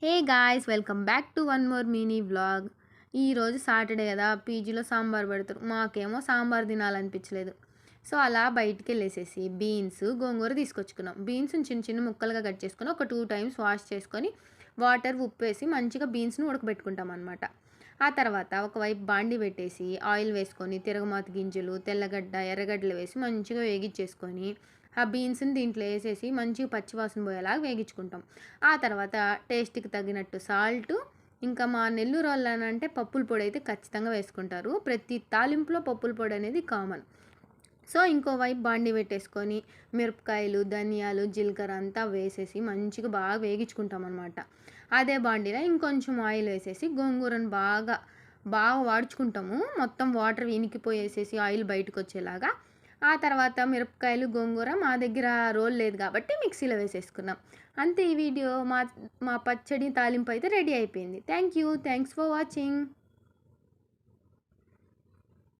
Hey guys welcome back to one more mini vlog. ఈరోజు Saturday కదా, పీజీలో సాంబార్ పెడతారు. మాకేమో సాంబార్ తినాలనిపించలేదు. సో అలా బయటికి వెళ్ళేసేసి బీన్స్ గోంగూర తీసుకొచ్చుకున్నాం. బీన్స్ని చిన్న చిన్న ముక్కలుగా కట్ చేసుకొని ఒక 2 టైమ్స్ వాష్ చేసుకొని వాటర్ ఉప్పు వేసి మంచిగా బీన్స్ని ఉడకబెట్టుకుంటాం అనమాట. ఆ తర్వాత ఒకవైపు బాండి పెట్టేసి ఆయిల్ వేసుకొని తిరగమాత గింజలు, తెల్లగడ్డ, ఎర్రగడ్డలు వేసి మంచిగా వేగించేసుకొని ఆ బీన్స్ని దీంట్లో వేసేసి మంచిగా పచ్చివాసన పోయేలాగా వేగించుకుంటాం. ఆ తర్వాత టేస్ట్కి తగినట్టు సాల్టు, ఇంకా మా నెల్లూరు వాళ్ళు అంటే పప్పుల పొడి అయితే ఖచ్చితంగా వేసుకుంటారు. ప్రతి తాలింపులో పప్పుల పొడి అనేది కామన్. సో ఇంకోవైపు బాండి పెట్టేసుకొని మిరపకాయలు, ధనియాలు, జీలకర్ర అంతా వేసేసి మంచిగా బాగా వేగించుకుంటాం అనమాట. అదే బాండీలో ఇంకొంచెం ఆయిల్ వేసేసి గోంగూరను బాగా బాగా వాడుచుకుంటాము. మొత్తం వాటర్ ఇనికిపోయేసేసి ఆయిల్ బయటకు వచ్చేలాగా. ఆ తర్వాత మిరపకాయలు, గోంగూర మా దగ్గర రోల్ లేదు కాబట్టి మిక్సీలో వేసేసుకున్నాం. అంతే. ఈ వీడియో మా మా పచ్చడి తాలింపు అయితే రెడీ అయిపోయింది. Thanks for watching.